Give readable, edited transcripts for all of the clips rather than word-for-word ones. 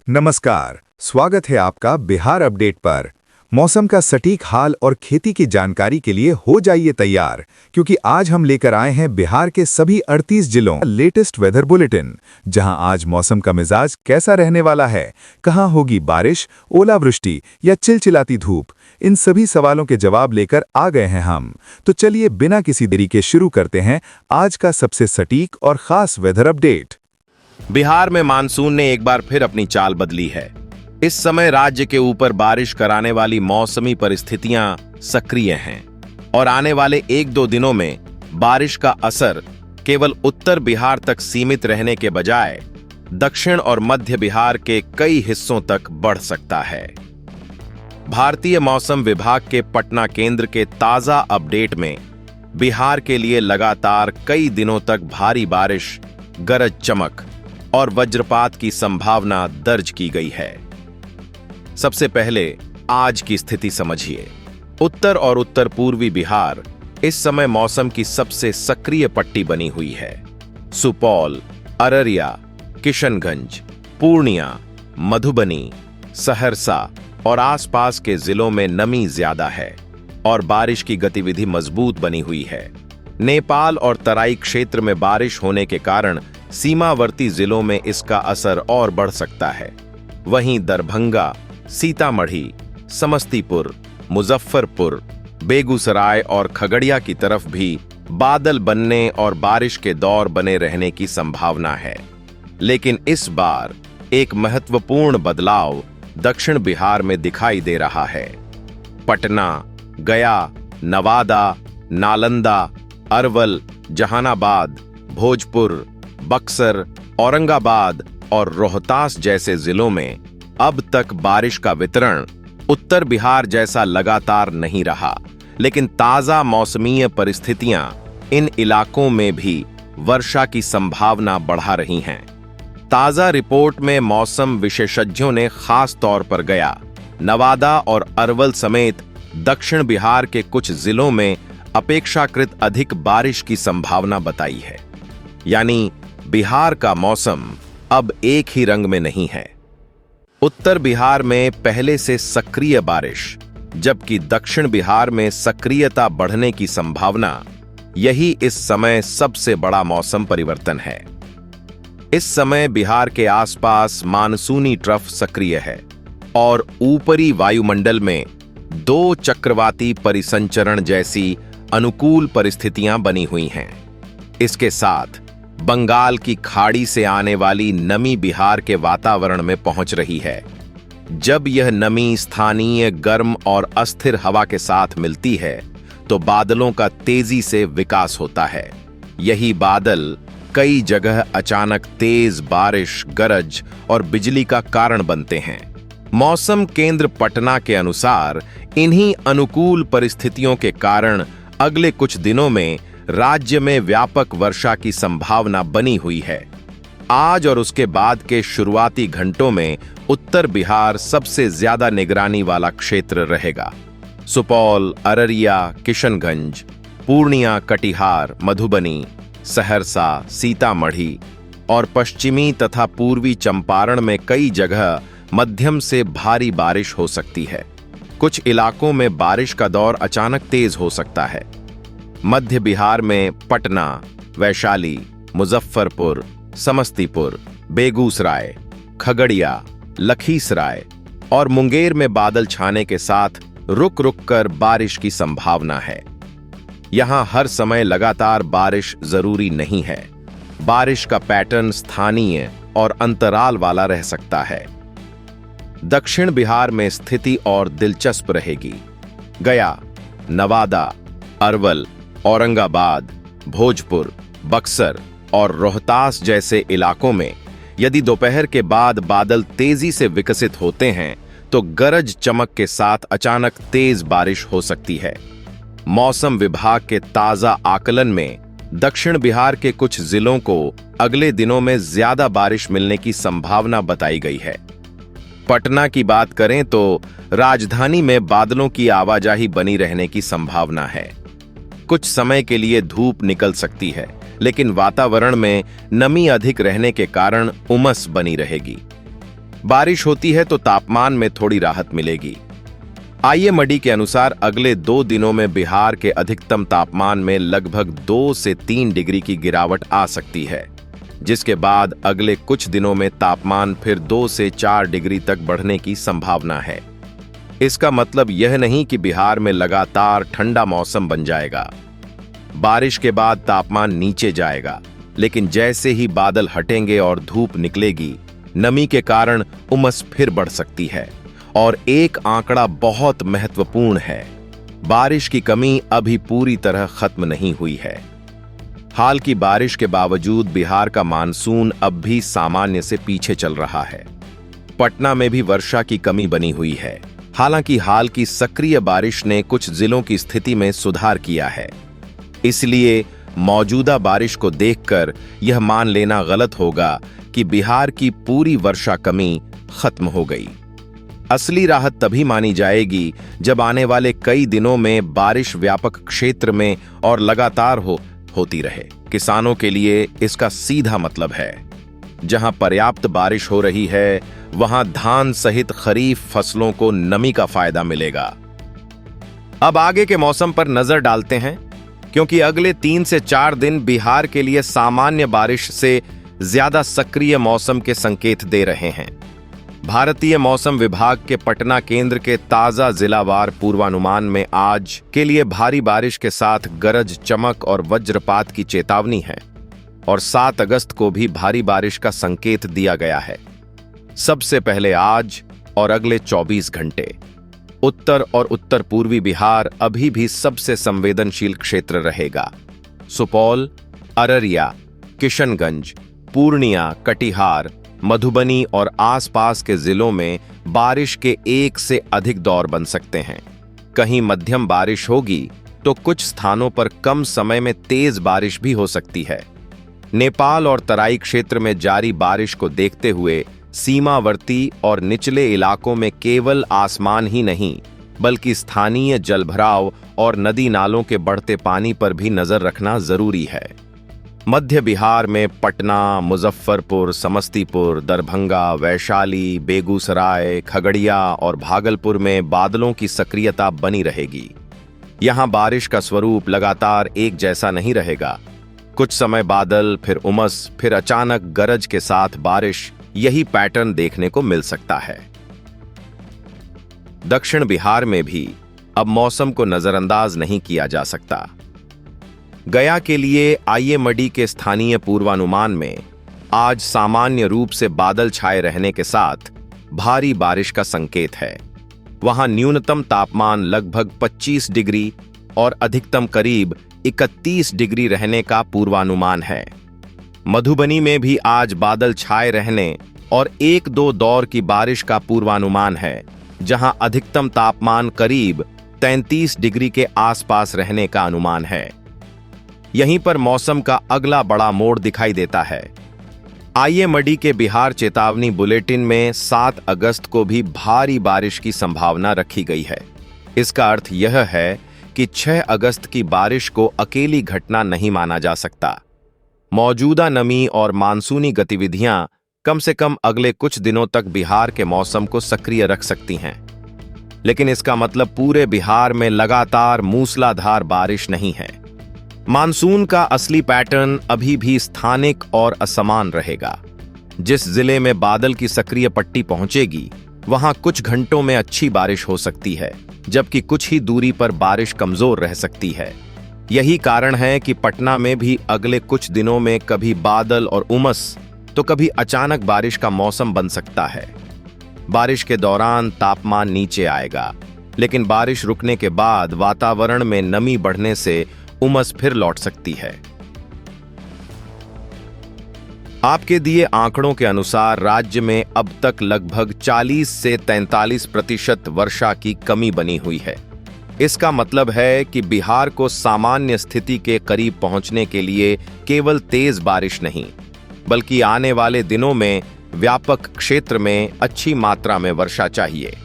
नमस्कार, स्वागत है आपका बिहार अपडेट पर। मौसम का सटीक हाल और खेती की जानकारी के लिए हो जाइए तैयार, क्योंकि आज हम लेकर आए हैं बिहार के सभी 38 जिलों का लेटेस्ट वेदर बुलेटिन, जहां आज मौसम का मिजाज कैसा रहने वाला है, कहां होगी बारिश, ओलावृष्टि या चिलचिलाती धूप। इन सभी सवालों के जवाब लेकर आ गए हैं हम। तो चलिए बिना किसी देरी के शुरू करते हैं आज का सबसे सटीक और खास वेदर अपडेट। बिहार में मानसून ने एक बार फिर अपनी चाल बदली है। इस समय राज्य के ऊपर बारिश कराने वाली मौसमी परिस्थितियां सक्रिय हैं और आने वाले 1-2 दिनों में बारिश का असर केवल उत्तर बिहार तक सीमित रहने के बजाय दक्षिण और मध्य बिहार के कई हिस्सों तक बढ़ सकता है। भारतीय मौसम विभाग के पटना केंद्र के ताजा अपडेट में बिहार के लिए लगातार कई दिनों तक भारी बारिश, गरज चमक और वज्रपात की संभावना दर्ज की गई है। सबसे पहले आज की स्थिति समझिए। उत्तर और उत्तर पूर्वी बिहार इस समय मौसम की सबसे सक्रिय पट्टी बनी हुई है। सुपौल, अररिया, किशनगंज, पूर्णिया, मधुबनी, सहरसा और आसपास के जिलों में नमी ज्यादा है और बारिश की गतिविधि मजबूत बनी हुई है। नेपाल और तराई क्षेत्र में बारिश होने के कारण सीमावर्ती जिलों में इसका असर और बढ़ सकता है। वहीं दरभंगा, सीतामढ़ी, समस्तीपुर, मुजफ्फरपुर, बेगूसराय और खगड़िया की तरफ भी बादल बनने और बारिश के दौर बने रहने की संभावना है। लेकिन इस बार एक महत्वपूर्ण बदलाव दक्षिण बिहार में दिखाई दे रहा है। पटना, गया, नवादा, नालंदा, अरवल, जहानाबाद, भोजपुर, बक्सर, औरंगाबाद और रोहतास जैसे जिलों में अब तक बारिश का वितरण उत्तर बिहार जैसा लगातार नहीं रहा, लेकिन ताजा मौसमीय परिस्थितियां इन इलाकों में भी वर्षा की संभावना बढ़ा रही हैं। ताजा रिपोर्ट में मौसम विशेषज्ञों ने खास तौर पर गया, नवादा और अरवल समेत दक्षिण बिहार के कुछ जिलों में अपेक्षाकृत अधिक बारिश की संभावना बताई है। यानी बिहार का मौसम अब एक ही रंग में नहीं है। उत्तर बिहार में पहले से सक्रिय बारिश, जबकि दक्षिण बिहार में सक्रियता बढ़ने की संभावना, यही इस समय सबसे बड़ा मौसम परिवर्तन है। इस समय बिहार के आसपास मानसूनी ट्रफ सक्रिय है और ऊपरी वायुमंडल में 2 चक्रवाती परिसंचरण जैसी अनुकूल परिस्थितियां बनी हुई हैं। इसके साथ बंगाल की खाड़ी से आने वाली नमी बिहार के वातावरण में पहुंच रही है। जब यह नमी स्थानीय गर्म और अस्थिर हवा के साथ मिलती है तो बादलों का तेजी से विकास होता है। यही बादल कई जगह अचानक तेज बारिश, गरज और बिजली का कारण बनते हैं। मौसम केंद्र पटना के अनुसार इन्हीं अनुकूल परिस्थितियों के कारण अगले कुछ दिनों में राज्य में व्यापक वर्षा की संभावना बनी हुई है। आज और उसके बाद के शुरुआती घंटों में उत्तर बिहार सबसे ज्यादा निगरानी वाला क्षेत्र रहेगा। सुपौल, अररिया, किशनगंज, पूर्णिया, कटिहार, मधुबनी, सहरसा, सीतामढ़ी और पश्चिमी तथा पूर्वी चंपारण में कई जगह मध्यम से भारी बारिश हो सकती है। कुछ इलाकों में बारिश का दौर अचानक तेज हो सकता है। मध्य बिहार में पटना, वैशाली, मुजफ्फरपुर, समस्तीपुर, बेगूसराय, खगड़िया, लखीसराय और मुंगेर में बादल छाने के साथ रुक रुक कर बारिश की संभावना है। यहां हर समय लगातार बारिश जरूरी नहीं है। बारिश का पैटर्न स्थानीय और अंतराल वाला रह सकता है। दक्षिण बिहार में स्थिति और दिलचस्प रहेगी। गया, नवादा, अरवल, औरंगाबाद, भोजपुर, बक्सर और रोहतास जैसे इलाकों में यदि दोपहर के बाद बादल तेजी से विकसित होते हैं तो गरज चमक के साथ अचानक तेज बारिश हो सकती है। मौसम विभाग के ताजा आकलन में दक्षिण बिहार के कुछ जिलों को अगले दिनों में ज्यादा बारिश मिलने की संभावना बताई गई है। पटना की बात करें तो राजधानी में बादलों की आवाजाही बनी रहने की संभावना है। कुछ समय के लिए धूप निकल सकती है, लेकिन वातावरण में नमी अधिक रहने के कारण उमस बनी रहेगी। बारिश होती है तो तापमान में थोड़ी राहत मिलेगी। आईएमडी के अनुसार अगले 2 दिनों में बिहार के अधिकतम तापमान में लगभग 2 से 3 डिग्री की गिरावट आ सकती है, जिसके बाद अगले कुछ दिनों में तापमान फिर 2 से 4 डिग्री तक बढ़ने की संभावना है। इसका मतलब यह नहीं कि बिहार में लगातार ठंडा मौसम बन जाएगा। बारिश के बाद तापमान नीचे जाएगा, लेकिन जैसे ही बादल हटेंगे और धूप निकलेगी, नमी के कारण उमस फिर बढ़ सकती है। और एक आंकड़ा बहुत महत्वपूर्ण है, बारिश की कमी अभी पूरी तरह खत्म नहीं हुई है। हाल की बारिश के बावजूद बिहार का मानसून अब भी सामान्य से पीछे चल रहा है। पटना में भी वर्षा की कमी बनी हुई है। हालांकि हाल की सक्रिय बारिश ने कुछ जिलों की स्थिति में सुधार किया है, इसलिए मौजूदा बारिश को देखकर यह मान लेना गलत होगा कि बिहार की पूरी वर्षा कमी खत्म हो गई। असली राहत तभी मानी जाएगी जब आने वाले कई दिनों में बारिश व्यापक क्षेत्र में और लगातार होती रहे। किसानों के लिए इसका सीधा मतलब है, जहां पर्याप्त बारिश हो रही है वहां धान सहित खरीफ फसलों को नमी का फायदा मिलेगा। अब आगे के मौसम पर नजर डालते हैं, क्योंकि अगले 3 से 4 दिन बिहार के लिए सामान्य बारिश से ज्यादा सक्रिय मौसम के संकेत दे रहे हैं। भारतीय मौसम विभाग के पटना केंद्र के ताजा जिलावार पूर्वानुमान में आज के लिए भारी बारिश के साथ गरज, चमक और वज्रपात की चेतावनी है और 7 अगस्त को भी भारी बारिश का संकेत दिया गया है। सबसे पहले आज और अगले 24 घंटे उत्तर और उत्तर पूर्वी बिहार अभी भी सबसे संवेदनशील क्षेत्र रहेगा। सुपौल, अररिया, किशनगंज, पूर्णिया, कटिहार, मधुबनी और आसपास के जिलों में बारिश के 1 से अधिक दौर बन सकते हैं। कहीं मध्यम बारिश होगी तो कुछ स्थानों पर कम समय में तेज बारिश भी हो सकती है। नेपाल और तराई क्षेत्र में जारी बारिश को देखते हुए सीमावर्ती और निचले इलाकों में केवल आसमान ही नहीं, बल्कि स्थानीय जलभराव और नदी नालों के बढ़ते पानी पर भी नजर रखना जरूरी है। मध्य बिहार में पटना, मुजफ्फरपुर, समस्तीपुर, दरभंगा, वैशाली, बेगूसराय, खगड़िया और भागलपुर में बादलों की सक्रियता बनी रहेगी। यहां बारिश का स्वरूप लगातार एक जैसा नहीं रहेगा। कुछ समय बादल, फिर उमस, फिर अचानक गरज के साथ बारिश, यही पैटर्न देखने को मिल सकता है। दक्षिण बिहार में भी अब मौसम को नजरअंदाज नहीं किया जा सकता। गया के लिए आईएमडी के स्थानीय पूर्वानुमान में आज सामान्य रूप से बादल छाए रहने के साथ भारी बारिश का संकेत है। वहां न्यूनतम तापमान लगभग 25 डिग्री और अधिकतम करीब 31 डिग्री रहने का पूर्वानुमान है। मधुबनी में भी आज बादल छाए रहने और 1-2 दौर की बारिश का पूर्वानुमान है, जहां अधिकतम तापमान करीब 33 डिग्री के आसपास रहने का अनुमान है। यहीं पर मौसम का अगला बड़ा मोड़ दिखाई देता है। आईएमडी के बिहार चेतावनी बुलेटिन में 7 अगस्त को भी भारी बारिश की संभावना रखी गई है। इसका अर्थ यह है कि 6 अगस्त की बारिश को अकेली घटना नहीं माना जा सकता। मौजूदा नमी और मानसूनी गतिविधियां कम से कम अगले कुछ दिनों तक बिहार के मौसम को सक्रिय रख सकती हैं। लेकिन इसका मतलब पूरे बिहार में लगातार मूसलाधार बारिश नहीं है। मानसून का असली पैटर्न अभी भी स्थानिक और असमान रहेगा। जिस जिले में बादल की सक्रिय पट्टी पहुंचेगी, वहां कुछ घंटों में अच्छी बारिश हो सकती है, जबकि कुछ ही दूरी पर बारिश कमजोर रह सकती है। यही कारण है कि पटना में भी अगले कुछ दिनों में कभी बादल और उमस तो कभी अचानक बारिश का मौसम बन सकता है। बारिश के दौरान तापमान नीचे आएगा, लेकिन बारिश रुकने के बाद वातावरण में नमी बढ़ने से उमस फिर लौट सकती है। आपके दिए आंकड़ों के अनुसार राज्य में अब तक लगभग 40 से 43% वर्षा की कमी बनी हुई है। इसका मतलब है कि बिहार को सामान्य स्थिति के करीब पहुंचने के लिए केवल तेज बारिश नहीं, बल्कि आने वाले दिनों में व्यापक क्षेत्र में अच्छी मात्रा में वर्षा चाहिए।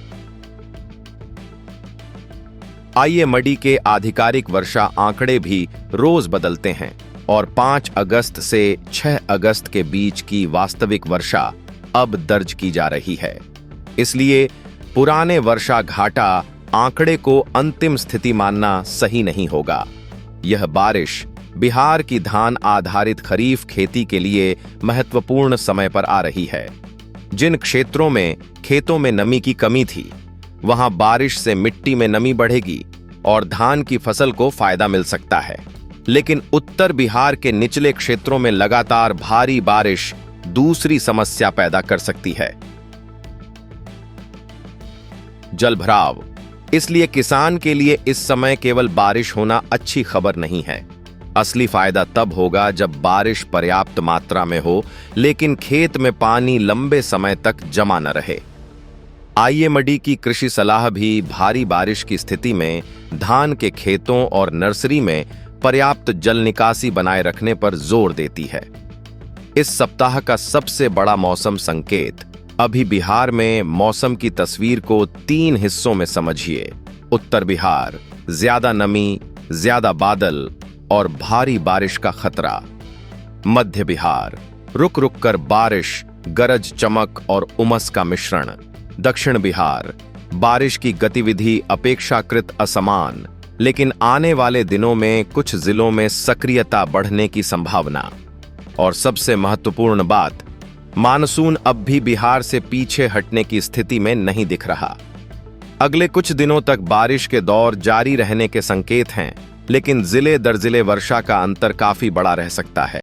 आईएमडी के आधिकारिक वर्षा आंकड़े भी रोज बदलते हैं और 5 अगस्त से 6 अगस्त के बीच की वास्तविक वर्षा अब दर्ज की जा रही है। इसलिए पुराने वर्षा घाटा आंकड़े को अंतिम स्थिति मानना सही नहीं होगा। यह बारिश बिहार की धान आधारित खरीफ खेती के लिए महत्वपूर्ण समय पर आ रही है। जिन क्षेत्रों में खेतों में नमी की कमी थी, वहां बारिश से मिट्टी में नमी बढ़ेगी और धान की फसल को फायदा मिल सकता है। लेकिन उत्तर बिहार के निचले क्षेत्रों में लगातार भारी बारिश दूसरी समस्या पैदा कर सकती है, जलभराव। इसलिए किसान के लिए इस समय केवल बारिश होना अच्छी खबर नहीं है। असली फायदा तब होगा जब बारिश पर्याप्त मात्रा में हो, लेकिन खेत में पानी लंबे समय तक जमा न रहे। आईएमडी की कृषि सलाह भी भारी बारिश की स्थिति में धान के खेतों और नर्सरी में पर्याप्त जल निकासी बनाए रखने पर जोर देती है। इस सप्ताह का सबसे बड़ा मौसम संकेत अभी बिहार में मौसम की तस्वीर को 3 हिस्सों में समझिए। उत्तर बिहार, ज्यादा नमी, ज्यादा बादल और भारी बारिश का खतरा। मध्य बिहार, रुक रुक कर बारिश, गरज चमक और उमस का मिश्रण। दक्षिण बिहार, बारिश की गतिविधि अपेक्षाकृत असमान, लेकिन आने वाले दिनों में कुछ जिलों में सक्रियता बढ़ने की संभावना। और सबसे महत्वपूर्ण बात, मानसून अब भी बिहार से पीछे हटने की स्थिति में नहीं दिख रहा। अगले कुछ दिनों तक बारिश के दौर जारी रहने के संकेत हैं, लेकिन जिले दर जिले वर्षा का अंतर काफी बड़ा रह सकता है।